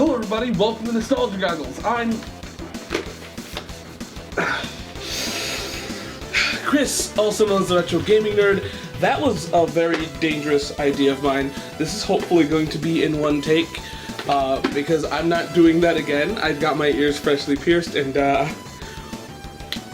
Hello everybody, welcome to Nostalgia Goggles. I'm Chris, also known as the Retro Gaming Nerd. That was a very dangerous idea of mine. This is hopefully going to be in one take, because I'm not doing that again. I've got my ears freshly pierced and and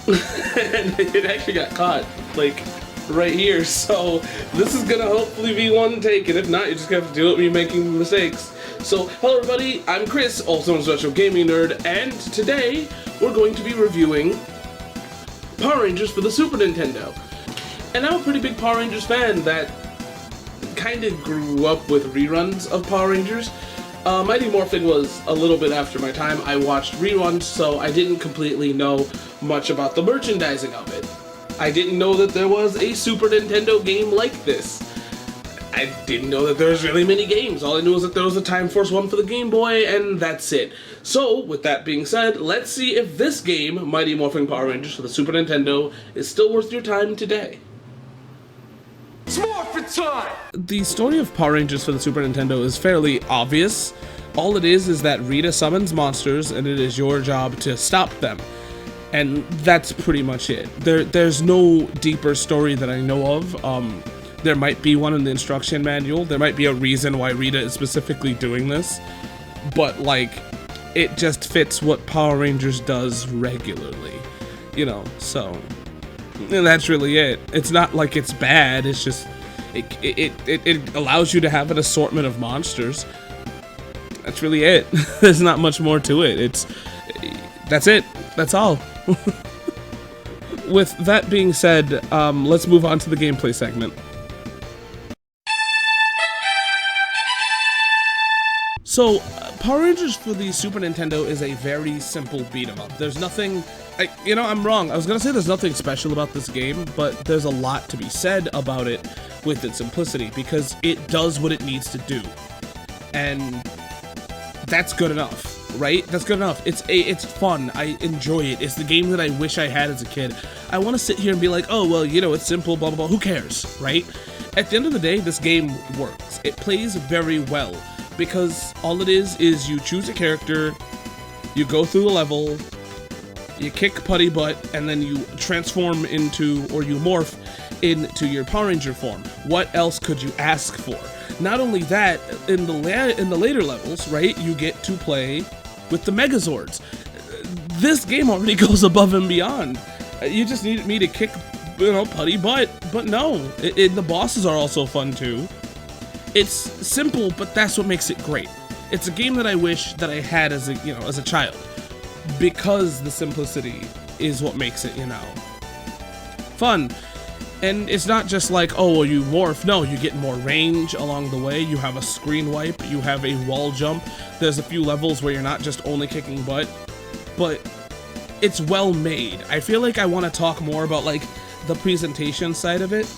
it actually got caught, like, right here. So this is gonna hopefully be one take, and if not, you're just gonna have to deal with me making mistakes. So, hello everybody, I'm Chris, also known as Retro Gaming Nerd, and today we're going to be reviewing Power Rangers for the Super Nintendo. And I'm a pretty big Power Rangers fan that kind of grew up with reruns of Power Rangers. Mighty Morphin was a little bit after my time. I watched reruns, so I didn't completely know much about the merchandising of it. I didn't know that there was a Super Nintendo game like this. I didn't know that there was really many games. All I knew was that there was a Time Force one for the Game Boy, and that's it. So, with that being said, let's see if this game, Mighty Morphin Power Rangers for the Super Nintendo, is still worth your time today. It's Morphin time! The story of Power Rangers for the Super Nintendo is fairly obvious. All it is that Rita summons monsters, and it is your job to stop them. And that's pretty much it. There's no deeper story that I know of. There might be one in the instruction manual. There might be a reason why Rita is specifically doing this. But, like, it just fits what Power Rangers does regularly. You know, so... And that's really it. It's not like it's bad, it's just... It allows you to have an assortment of monsters. That's really it. There's not much more to it. That's it. That's all. With that being said, let's move on to the gameplay segment. So, Power Rangers for the Super Nintendo is a very simple beat-em-up. There's nothing... I'm wrong. I was gonna say there's nothing special about this game, but there's a lot to be said about it with its simplicity, because it does what it needs to do. And that's good enough, right? That's good enough. It's fun. I enjoy it. It's the game that I wish I had as a kid. I want to sit here and be like, oh, well, you know, it's simple, blah, blah, blah. Who cares, right? At the end of the day, this game works. It plays very well, because all it is you choose a character, you go through the level, you kick putty butt, and then you transform into, or you morph into your Power Ranger form. What else could you ask for? Not only that, in the later levels, right, you get to play with the Megazords. This game already goes above and beyond. You just needed me to kick, putty butt, but no. The bosses are also fun too. It's simple, but that's what makes it great. It's a game that I wish that I had as a child, because the simplicity is what makes it, fun. And it's not just like, oh, well, you morph. No, you get more range along the way. You have a screen wipe. You have a wall jump. There's a few levels where you're not just only kicking butt, but it's well made. I feel like I want to talk more about, like, the presentation side of it.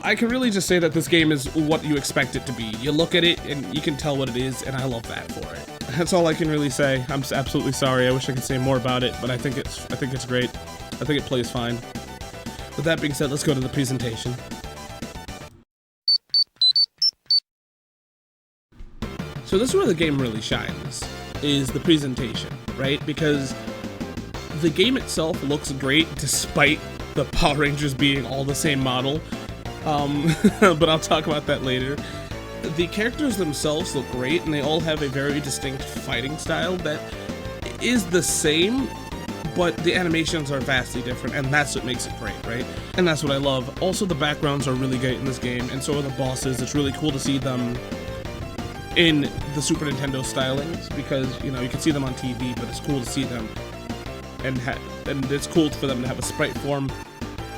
I can really just say that this game is what you expect it to be. You look at it and you can tell what it is, and I love that for it. That's all I can really say. I'm absolutely sorry. I wish I could say more about it, but I think it's great. I think it plays fine. With that being said, let's go to the presentation. So this is where the game really shines, is the presentation, right? Because the game itself looks great despite the Power Rangers being all the same model. But I'll talk about that later. The characters themselves look great, and they all have a very distinct fighting style that is the same, but the animations are vastly different, and that's what makes it great, right? And that's what I love. Also, the backgrounds are really great in this game, and so are the bosses. It's really cool to see them in the Super Nintendo stylings, because, you can see them on TV, but it's cool to see them, and it's cool for them to have a sprite form.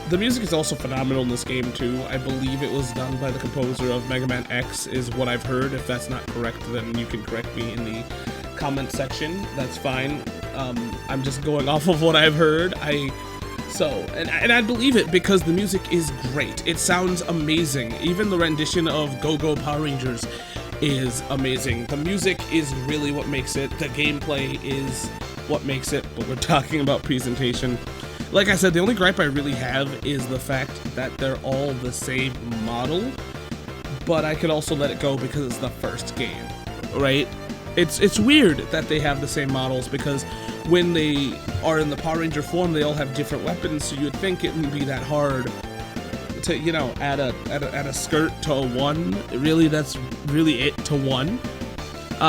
The music is also phenomenal in this game, too. I believe it was done by the composer of Mega Man X, is what I've heard. If that's not correct, then you can correct me in the comment section. That's fine. I'm just going off of what I've heard. And I believe it, because the music is great. It sounds amazing. Even the rendition of Go Go Power Rangers is amazing. The music is really what makes it. The gameplay is what makes it, but we're talking about presentation. Like I said, the only gripe I really have is the fact that they're all the same model, but I could also let it go because it's the first game, right? It's weird that they have the same models, because when they are in the Power Ranger form, they all have different weapons, so you'd think it wouldn't be that hard to, you know, add a skirt to a 1. Really, that's really it, to 1.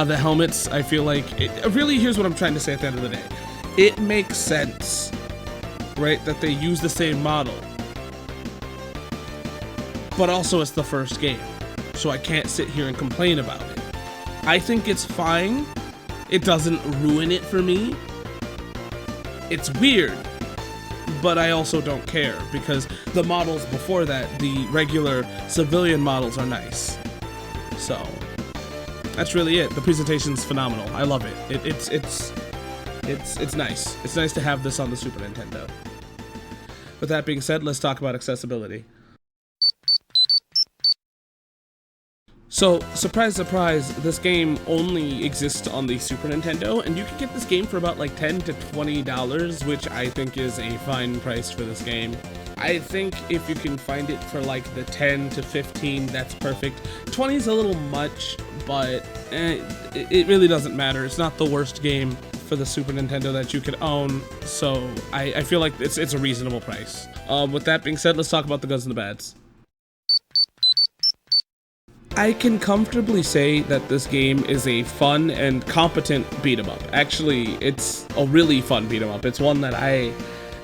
The helmets, I feel like, really, here's what I'm trying to say at the end of the day. It makes sense, right, that they use the same model. But also it's the first game, so I can't sit here and complain about it. I think it's fine. It doesn't ruin it for me. It's weird, but I also don't care, because the models before that, the regular civilian models, are nice. So that's really it. The presentation's phenomenal. I love it. It's nice. It's nice to have this on the Super Nintendo. With that being said, let's talk about accessibility. So, surprise, surprise, this game only exists on the Super Nintendo, and you can get this game for about like $10 to $20, which I think is a fine price for this game. I think if you can find it for like the 10 to 15, that's perfect. 20 is a little much, but it really doesn't matter. It's not the worst game for the Super Nintendo that you could own, so I feel like it's a reasonable price. With that being said, let's talk about the goods and the bads. I can comfortably say that this game is a fun and competent beat-em-up. Actually, it's a really fun beat-em-up. It's one that I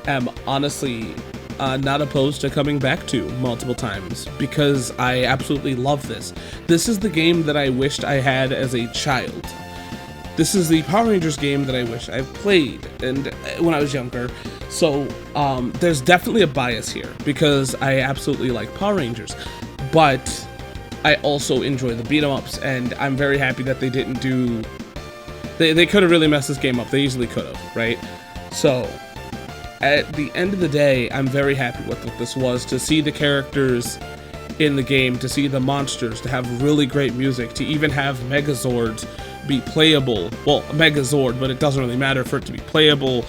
am honestly not opposed to coming back to multiple times, because I absolutely love this. This is the game that I wished I had as a child. This is the Power Rangers game that I wish I played and when I was younger. So there's definitely a bias here, because I absolutely like Power Rangers, but I also enjoy the beat-em-ups, and I'm very happy that they didn't do... They could have really messed this game up. They easily could have, right? So, at the end of the day, I'm very happy with what this was. To see the characters in the game, to see the monsters, to have really great music, to even have Megazords be playable. Well, Megazord, but it doesn't really matter for it to be playable.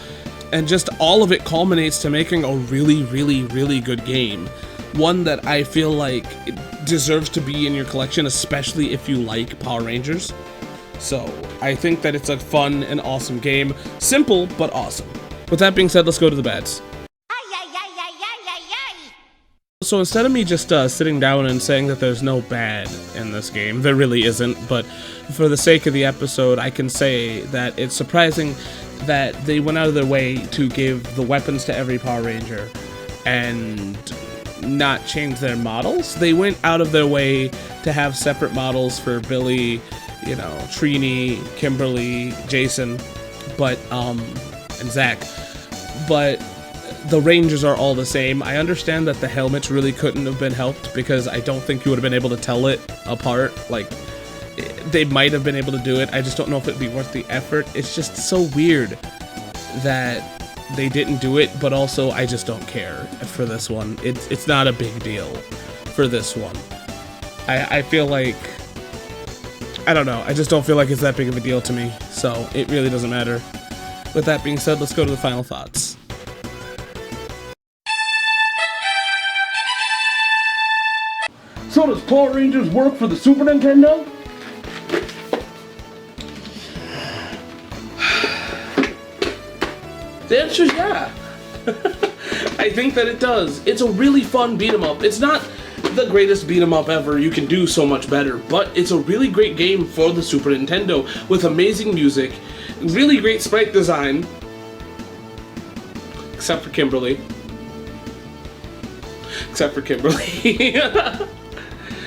And just all of it culminates to making a really, really, really good game. One that I feel like it deserves to be in your collection, especially if you like Power Rangers. So, I think that it's a fun and awesome game. Simple, but awesome. With that being said, let's go to the bads. So instead of me just sitting down and saying that there's no bad in this game, there really isn't, but for the sake of the episode, I can say that it's surprising that they went out of their way to give the weapons to every Power Ranger and not change their models. They went out of their way to have separate models for Billy, you know, Trini, Kimberly, Jason, but and Zach. But the Rangers are all the same. I understand that the helmets really couldn't have been helped, because I don't think you would have been able to tell it apart. Like, they might have been able to do it. I just don't know if it'd be worth the effort. It's just so weird that they didn't do it, but also I just don't care for this one. It's not a big deal for this one. I feel like, I don't know, I just don't feel like it's that big of a deal to me, so it really doesn't matter. With that being said, let's go to the final thoughts. So does Power Rangers work for the Super Nintendo? The answer is yeah. I think that it does. It's a really fun beat-em-up. It's not the greatest beat-em-up ever. You can do so much better, but it's a really great game for the Super Nintendo with amazing music, really great sprite design, except for Kimberly.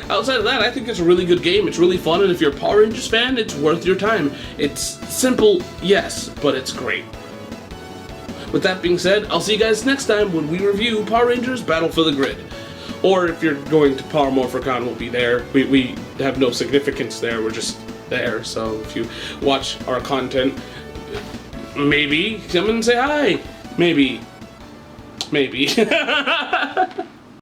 Outside of that, I think it's a really good game. It's really fun, and if you're a Power Rangers fan, it's worth your time. It's simple, yes, but it's great. With that being said, I'll see you guys next time when we review Power Rangers Battle for the Grid. Or if you're going to Power Morphicon, we'll be there. We have no significance there, we're just there. So if you watch our content, maybe come and say hi. Maybe.